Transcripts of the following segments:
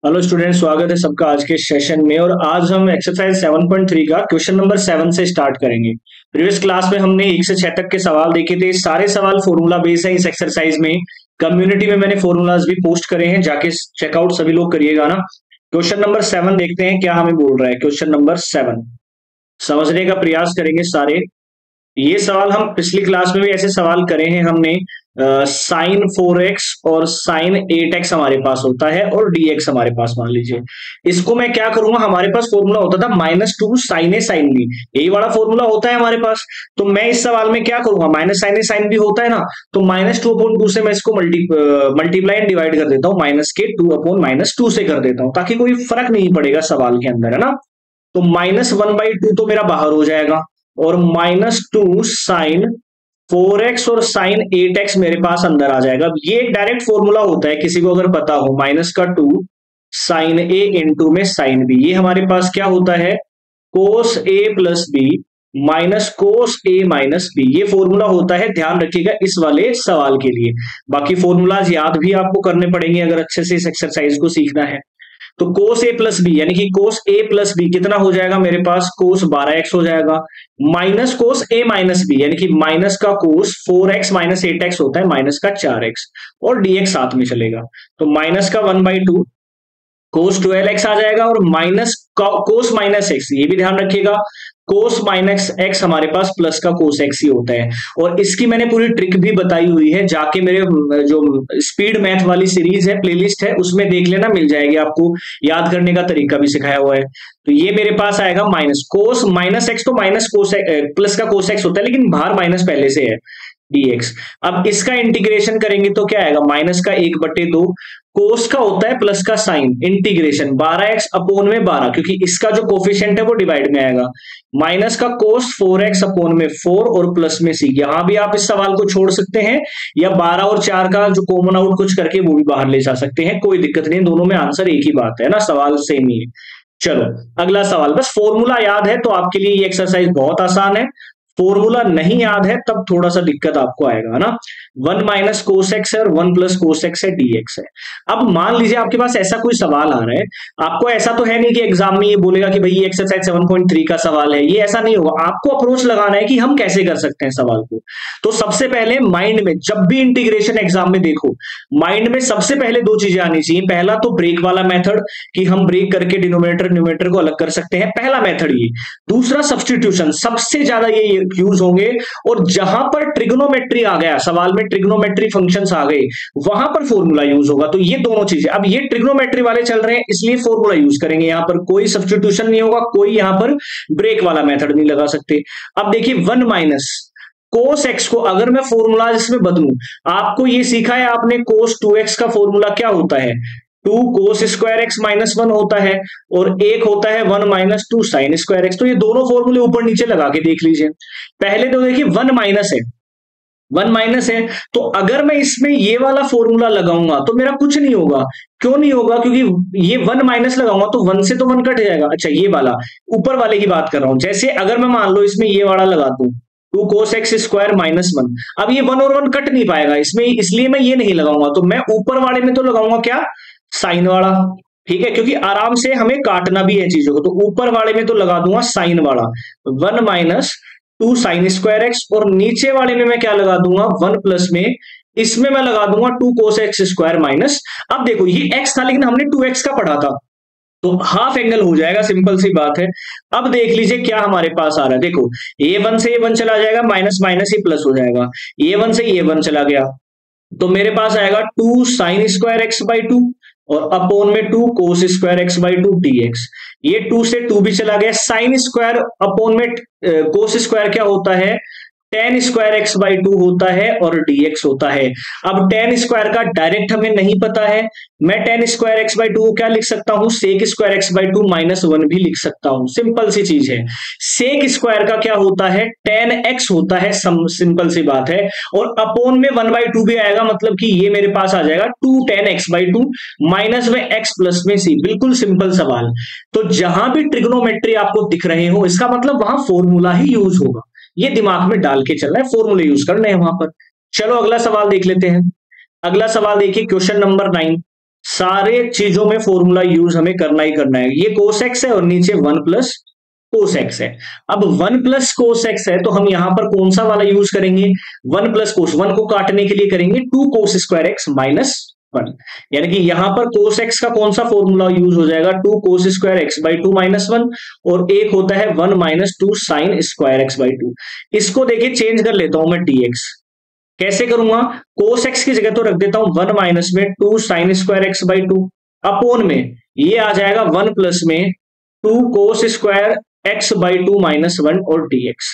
Hello student, स्वागत है सबका आज के सेशन में। और आज हम एक्सरसाइज 7.3 का क्वेश्चन नंबर 7 से स्टार्ट करेंगे। प्रीवियस क्लास में हमने 1 से 6 तक के सवाल देखे थे। सारे सवाल फॉर्मूला बेस्ड है। इस एक्सरसाइज में कम्युनिटी में मैंने फॉर्मूलाज भी पोस्ट करे हैं, जाके चेकआउट सभी लोग करिएगा ना। क्वेश्चन नंबर 7 देखते हैं क्या हमें बोल रहा है। क्वेश्चन नंबर 7 समझने का प्रयास करेंगे सारे। ये सवाल हम पिछली क्लास में भी ऐसे सवाल करे हैं हमने। साइन 4x और साइन 8x हमारे पास होता है और dx हमारे पास मान लीजिए। इसको मैं क्या करूंगा, हमारे पास फॉर्मूला होता था -2 साइन ए साइन बी, यही वाला फॉर्मूला होता है हमारे पास। तो मैं इस सवाल में क्या करूंगा, माइनस साइन ए साइन बी होता है ना, तो -2/2 से मैं इसको मल्टीप्लाई एंड डिवाइड कर देता हूँ, -2/-2 से कर देता हूँ, ताकि कोई फर्क नहीं पड़ेगा सवाल के अंदर, है ना। तो -1/2 तो मेरा बाहर हो जाएगा और -2 साइन 4x और साइन 8x मेरे पास अंदर आ जाएगा। अब ये एक डायरेक्ट फॉर्मूला होता है, किसी को अगर पता हो, -2 साइन a इंटू में साइन b। ये हमारे पास क्या होता है, cos a plus b minus cos a minus b. ये फॉर्मूला होता है, ध्यान रखिएगा इस वाले सवाल के लिए। बाकी फॉर्मूलाज याद भी आपको करने पड़ेंगे अगर अच्छे से इस एक्सरसाइज को सीखना है। तो कोस ए प्लस बी यानी कि कोस ए प्लस बी कितना हो जाएगा मेरे पास, कोस 12x हो जाएगा, माइनस कोस ए माइनस बी यानी कि माइनस का कोस 4x माइनस 8x होता है, माइनस का 4x, और dx साथ में चलेगा। तो माइनस का 1/2 कोस 12x आ जाएगा और माइनस कोस माइनस एक्स, ये भी ध्यान रखिएगा, कोस माइनस एक्स हमारे पास प्लस का कोस एक्स ही होता है। और इसकी मैंने पूरी ट्रिक भी बताई हुई है, जाके मेरे जो स्पीड मैथ वाली सीरीज है, प्लेलिस्ट है, उसमें देख लेना, मिल जाएगी आपको। याद करने का तरीका भी सिखाया हुआ है। तो ये मेरे पास आएगा माइनस कोस माइनस एक्स, तो माइनस कोस प्लस का कोस एक्स होता है, लेकिन बाहर माइनस पहले से है, dx। अब इसका इंटीग्रेशन करेंगे तो क्या आएगा, माइनस का 1/2, कोस का होता है प्लस का साइन, इंटीग्रेशन 12x अपॉन में 12, क्योंकि इसका जो कोफिशिएंट है वो डिवाइड में आएगा, माइनस का कोस 4x अपॉन में 4 और प्लस में c। यहां भी आप इस सवाल को छोड़ सकते हैं या 12 और 4 का जो कॉमन आउट कुछ करके वो भी बाहर ले जा सकते हैं, कोई दिक्कत नहीं, दोनों में आंसर एक ही बात है ना, सवाल सेम ही है। चलो अगला सवाल, बस फॉर्मूला याद है तो आपके लिए ये एक्सरसाइज बहुत आसान है। फॉर्मूला नहीं याद है तब थोड़ा सा दिक्कत आपको आएगा ना। 1 माइनस कोस एक्स है और 1 प्लस कोस एक्स है, dx है। अब मान लीजिए आपके पास ऐसा कोई सवाल आ रहा है, आपको ऐसा तो है नहीं कि एग्जाम में ये बोलेगा कि भाई ये एक्सरसाइज 7.3 का सवाल है, ये ऐसा नहीं होगा। आपको अप्रोच लगाना है कि हम कैसे कर सकते हैं सवाल को। तो सबसे पहले माइंड में, जब भी इंटीग्रेशन एग्जाम में देखो, माइंड में सबसे पहले 2 चीजें आनी चाहिए। पहला तो ब्रेक वाला मेथड, कि हम ब्रेक करके डिनोमिनेटर न्यूमरेटर को अलग कर सकते हैं, पहला मेथड ये। दूसरा सब्स्टिट्यूशन, सबसे ज्यादा ये यूज होंगे। और जहां पर ट्रिग्नोमेट्री आ गया, सवाल में ट्रिग्नोमेट्री फंक्शंस आ गए, वहां पर फॉर्मूला यूज होगा। तो ये दोनों चीजें, अब ये ट्रिग्नोमेट्री वाले चल रहे हैं इसलिए फॉर्मूला यूज करेंगे, यहां पर कोई सब्स्टिट्यूशन नहीं होगा, कोई यहां पर ब्रेक वाला मेथड नहीं लगा सकते। अब देखिए 1 माइनस कोस एक्स को अगर मैं फॉर्मूला इसमें बदलूं, आपको ये सीखा है आपने, कोस 2x का फॉर्मूला क्या होता है, 2 कोस स्क्वायर एक्स माइनस 1 होता है, और एक होता है 1 माइनस 2 साइन स्क्वायर एक्स। तो ये दोनों फॉर्मूले ऊपर नीचे लगा के देख लीजिए। पहले तो देखिए 1 माइनस है, 1 माइनस है, तो अगर मैं इसमें ये वाला फॉर्मूला लगाऊंगा तो मेरा कुछ नहीं होगा। क्यों नहीं होगा, क्योंकि ये 1 माइनस लगाऊंगा तो 1 से तो 1 कट जाएगा। अच्छा, ये वाला ऊपर वाले की बात कर रहा हूं। जैसे अगर मैं मान लो इसमें ये वाला लगा दूं, 2 कोस एक्स स्क्वायर माइनस 1, अब ये 1 और 1 कट नहीं पाएगा इसमें, इसलिए मैं ये नहीं लगाऊंगा। तो मैं ऊपर वाले में तो लगाऊंगा क्या, साइन वाला, ठीक है, क्योंकि आराम से हमें काटना भी है चीजों को। तो ऊपर वाले में तो लगा दूंगा साइन वाला, 1 माइनस 2 साइन स्क्वायर एक्स, और नीचे वाले में मैं क्या लगा दूंगा, 1 प्लस में, इसमें मैं लगा दूंगा 2 कोस एक्स स्क्वायर माइनस। अब देखो ये x था लेकिन हमने 2x का पढ़ा था, तो हाफ एंगल हो जाएगा, सिंपल सी बात है। अब देख लीजिए क्या हमारे पास आ रहा है, देखो a1 से a1 चला जाएगा, माइनस माइनस ही प्लस हो जाएगा, a1 से a1 चला गया, तो मेरे पास आएगा 2 साइन स्क्वायर एक्स बाई 2 और अपॉन में 2 cos square x by 2 dx। ये 2 से 2 भी चला गया, साइन स्क्वायर अपॉन में कोस स्क्वायर क्या होता है, tan स्क्वायर एक्स बाई 2 होता है और dx होता है। अब tan स्क्वायर का डायरेक्ट हमें नहीं पता है, मैं tan स्क्वायर एक्स बाई 2 को क्या लिख सकता हूं, sec square x by 2 minus 1 भी लिख सकता हूं, सिंपल सी चीज है। सेक स्क्वायर का क्या होता है, tan x होता है, सिंपल सी बात है, और अपॉन में 1/2 भी आएगा, मतलब कि ये मेरे पास आ जाएगा 2 tan x बाई 2 माइनस में x प्लस में c। बिल्कुल सिंपल सवाल। तो जहां भी ट्रिग्नोमेट्री आपको दिख रहे हो, इसका मतलब वहां फॉर्मूला ही यूज होगा, ये दिमाग में डाल के चलना है, फॉर्मूले यूज करना है वहां पर। चलो अगला सवाल देख लेते हैं। अगला सवाल देखिए, क्वेश्चन नंबर 9। सारे चीजों में फॉर्मूला यूज हमें करना ही करना है। ये कोस एक्स है और नीचे 1 प्लस कोस एक्स है। अब 1 प्लस कोस एक्स है तो हम यहां पर कौन सा वाला यूज करेंगे, 1 प्लस कोस, 1 को काटने के लिए करेंगे 2 cos² x-1, यानी कि यहां पर कोस एक्स का कौन सा फॉर्मूला यूज हो जाएगा, 2 cos² x/2 -1, और एक होता है 1 - 2 sin²x/2। इसको देखिए चेंज कर लेता हूं मैं dx। कैसे करूंगा, कोस एक्स की जगह तो रख देता हूं 1 माइनस में 2 sin²x/2 अपोन में ये आ जाएगा 1 प्लस में 2 cos²x/2 -1 और dx।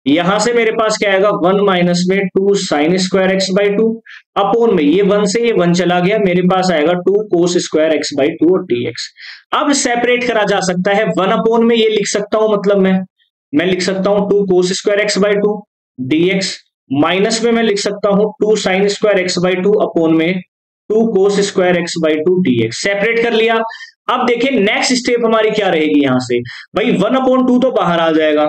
यहां से मेरे पास क्या आएगा, 1 माइनस में 2 sin²x/2 अपोन में ये 1 से ये 1 चला गया, मेरे पास आएगा 2 cos²x/2 और dx। अब सेपरेट करा जा सकता है, 1 अपोन में ये लिख सकता हूं, मतलब मैं लिख सकता हूं 2 cos²x/2 dx, माइनस में मैं लिख सकता हूं 2 sin²x/2 अपोन में 2 cos²x/2 dx। सेपरेट कर लिया। अब देखिए नेक्स्ट स्टेप हमारी क्या रहेगी, यहां से भाई 1/2 तो बाहर आ जाएगा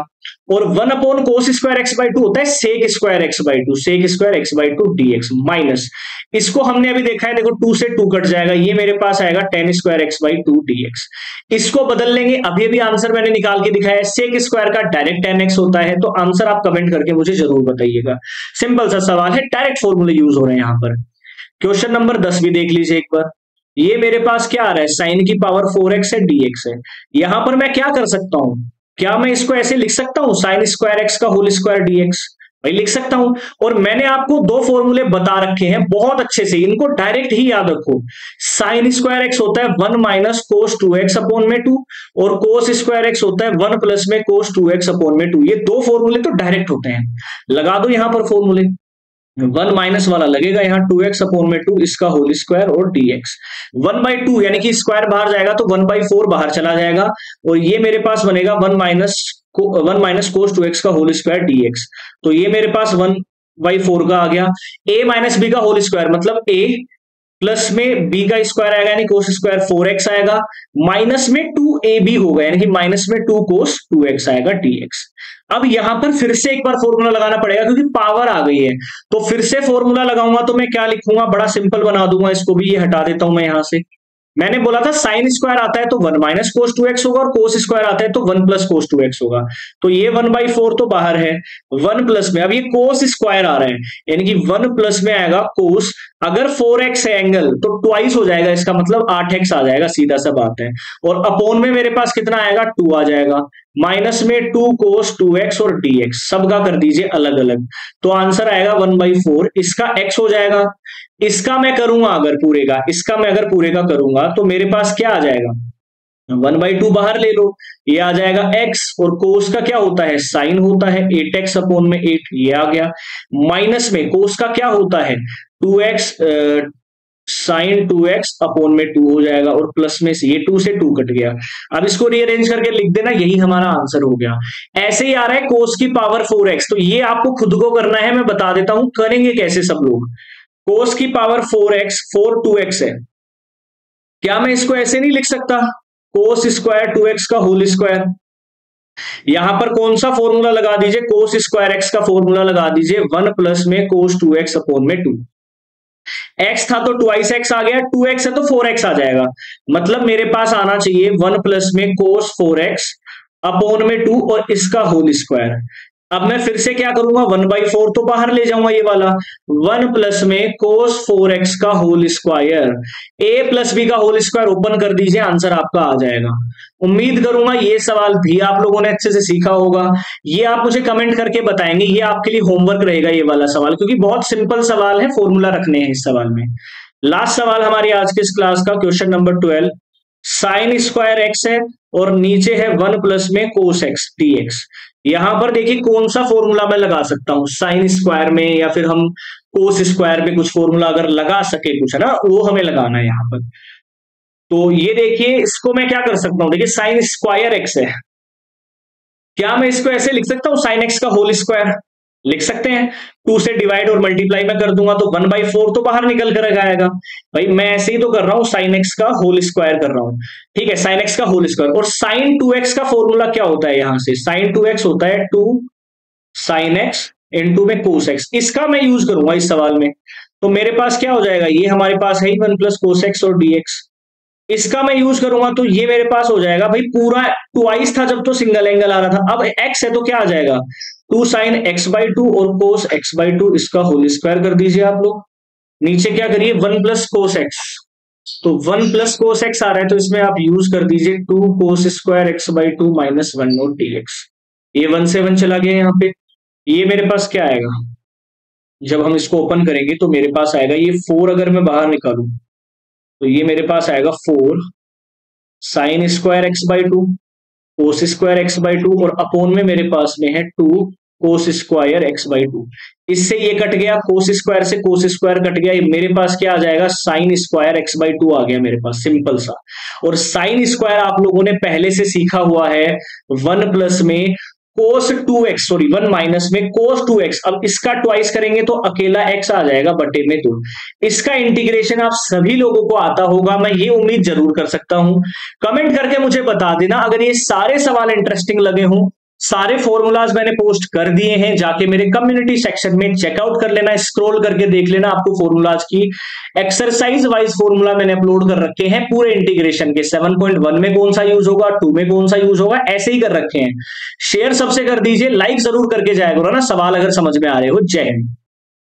और 1 cos²x/2 होता है sec²x/2, sec²x/2 dx माइनस, इसको हमने अभी देखा है, देखो 2 से 2 कट जाएगा, ये मेरे पास आएगा tan²x/2 dx। इसको बदल लेंगे, अभी अभी आंसर मैंने निकाल के दिखाया है, sec² का डायरेक्ट tan x होता है, तो आंसर आप कमेंट करके मुझे जरूर बताइएगा। सिंपल सा सवाल है, डायरेक्ट फॉर्मूले यूज हो रहे हैं यहां पर। क्वेश्चन नंबर 10 भी देख लीजिए एक बार। ये मेरे पास क्या आ रहा है, साइन की पावर 4x है dx है। यहां पर मैं क्या कर सकता हूं, क्या मैं इसको ऐसे लिख सकता हूं sin² x का होल स्क्वायर dx, भाई लिख सकता हूं। और मैंने आपको दो फॉर्मूले बता रखे हैं बहुत अच्छे से, इनको डायरेक्ट ही याद रखो। sin² x होता है 1 माइनस cos2x अपोन में 2 और cos² x होता है 1 प्लस में cos2x अपोन में 2। ये दो फॉर्मूले तो डायरेक्ट होते हैं, लगा दो यहां पर फॉर्मूले। 1 माइनस वाला लगेगा यहाँ 2x अपोन में 2, इसका होल स्क्वायर और dx। 1/2 यानी कि स्क्वायर बाहर जाएगा तो 1/4 बाहर चला जाएगा और ये मेरे पास बनेगा 1 माइनस cos2x का होल स्क्वायर dx। तो ये मेरे पास 1/4 का आ गया। a माइनस बी का होल स्क्वायर मतलब a प्लस में b का स्क्वायर आएगा यानी cos स्क्वायर 4x आएगा, माइनस में 2ab होगा यानी कि माइनस में 2 cos 2x आएगा dx। अब यहां पर फिर से एक बार फॉर्मूला लगाना पड़ेगा क्योंकि पावर आ गई है, तो फिर से फॉर्मूला लगाऊंगा तो मैं क्या लिखूंगा, बड़ा सिंपल बना दूंगा इसको भी, ये हटा देता हूं मैं यहां से। मैंने बोला था साइन स्क्वायर आता है तो 1 माइनस cos 2x होगा और cos स्क्वायर आता है तो 1 प्लस cos 2x होगा, तो ये 1/4 तो बाहर है, 1 प्लस में अब ये cos स्क्वायर आ रहा है यानी कि 1 प्लस में आएगा cos, अगर 4x है एंगल तो ट्वाइस हो जाएगा, इसका मतलब 8x आ जाएगा, सीधा सा बात है। और अपोन में मेरे पास कितना आएगा, 2 आ जाएगा, माइनस में 2 cos 2x और dx, सबका कर दीजिए अलग अलग, तो आंसर आएगा 1/4, इसका x हो जाएगा। इसका मैं करूंगा अगर पूरे का, इसका मैं अगर पूरे का करूंगा तो मेरे पास क्या आ जाएगा, 1/2 बाहर ले लो, ये आ जाएगा x, और कोस का क्या होता है, साइन होता है 8x अपोन में 8, ये आ गया। माइनस में कोस का क्या होता है 2x, साइन 2x अपोन में 2 हो जाएगा, और प्लस में से ये 2 से 2 कट गया। अब इसको रीअरेंज करके लिख देना, यही हमारा आंसर हो गया। ऐसे ही आ रहा है कोस की पावर 4x, तो ये आपको खुद को करना है, मैं बता देता हूं करेंगे कैसे सब लोग। कोस की पावर 4x, 4 2x है, क्या मैं इसको ऐसे नहीं लिख सकता, कोस स्क्वायर 2x का होल स्क्वायर। यहां पर कौन सा फॉर्मूला लगा दीजिए, कोस स्क्वायर x का फॉर्मूला लगा दीजिए, 1 प्लस में कोस 2x अपोन में 2। x था तो ट्वाइस x आ गया, 2x है तो 4x आ जाएगा, मतलब मेरे पास आना चाहिए 1 प्लस में कोस 4x अपोन में 2 और इसका होल स्क्वायर। अब मैं फिर से क्या करूंगा, 1/4 तो बाहर ले जाऊंगा ये वाला, 1 प्लस में cos 4x का whole square, a plus b का होल स्क्वायर ओपन कर दीजिए, आंसर आपका आ जाएगा। उम्मीद करूंगा ये सवाल भी आप लोगों ने अच्छे से सीखा होगा, ये आप मुझे कमेंट करके बताएंगे, ये आपके लिए होमवर्क रहेगा ये वाला सवाल, क्योंकि बहुत सिंपल सवाल है, फॉर्मूला रखने हैं इस सवाल में। लास्ट सवाल हमारी आज के इस क्लास का, question number 12, sine square x है और नीचे है 1 प्लस में cos x dx। यहां पर देखिए कौन सा फॉर्मूला मैं लगा सकता हूं, साइन स्क्वायर में या फिर हम कोस स्क्वायर में कुछ फॉर्मूला अगर लगा सके कुछ है ना, वो हमें लगाना है यहां पर। तो ये देखिए इसको मैं क्या कर सकता हूं, देखिए साइन स्क्वायर एक्स है, क्या मैं इसको ऐसे लिख सकता हूं, साइन एक्स का होल स्क्वायर लिख सकते हैं, 2 से डिवाइड और मल्टीप्लाई में कर दूंगा तो 1/4 तो बाहर निकल कर आएगा, भाई मैं ऐसे ही तो कर रहा हूं, साइन एक्स का होल स्क्वायर कर रहा हूं, ठीक है, साइन एक्स का होल स्क्वायर। और साइन 2x का फॉर्मूला क्या होता है, यहां से साइन 2x होता है 2 साइन x इनटू में कोस x, इसका मैं यूज करूंगा इस सवाल में। तो मेरे पास क्या हो जाएगा, ये हमारे पास है ही 1 प्लस कोस एक्स और dx। इसका मैं यूज करूंगा तो ये मेरे पास हो जाएगा भाई पूरा ट्वाइस था जब तो सिंगल एंगल आ रहा था, अब x है तो क्या आ जाएगा 2 साइन एक्स बाई टू और कोस एक्स बाई टू, इसका होल स्क्वायर कर दीजिए आप लोग। नीचे क्या करिए 1 प्लस कोस एक्स, तो 1 प्लस कोस एक्स आ रहा है तो इसमें आप यूज कर दीजिए 2 cos square x by to minus 1 note dx। ये 1 से 1 चला गया यहाँ पे। ये मेरे पास क्या आएगा, जब हम इसको ओपन करेंगे तो मेरे पास आएगा ये 4, अगर मैं बाहर निकालूं तो ये मेरे पास आएगा 4 sign square x by to cos square x by to, और अपोन में मेरे पास में है 2 cos square x by to. इससे ये कट गया, कोस स्क्वायर से कोस स्क्वायर कट गया, मेरे पास क्या आ जाएगा sine square x by two आ गया मेरे पास, सिंपल सा। और साइन स्क्वायर आप लोगों ने पहले से सीखा हुआ है 1 प्लस में कोस 2x, सॉरी 1 माइनस में कोस 2x। अब इसका ट्वाइस करेंगे तो अकेला x आ जाएगा बटे में 2। इसका इंटीग्रेशन आप सभी लोगों को आता होगा, मैं ये उम्मीद जरूर कर सकता हूं। कमेंट करके मुझे बता देना अगर ये सारे सवाल इंटरेस्टिंग लगे हों। सारे फॉर्मूलाज मैंने पोस्ट कर दिए हैं, जाके मेरे कम्युनिटी सेक्शन में चेकआउट कर लेना, स्क्रॉल करके देख लेना, आपको फॉर्मूलाज की एक्सरसाइज वाइज फॉर्मूला मैंने अपलोड कर रखे हैं पूरे इंटीग्रेशन के। 7.1 में कौन सा यूज होगा, 2 में कौन सा यूज होगा, ऐसे ही कर रखे हैं। शेयर सबसे कर दीजिए, लाइक जरूर करके जाया करो ना सवाल अगर समझ में आ रहे हो। जय हिंद।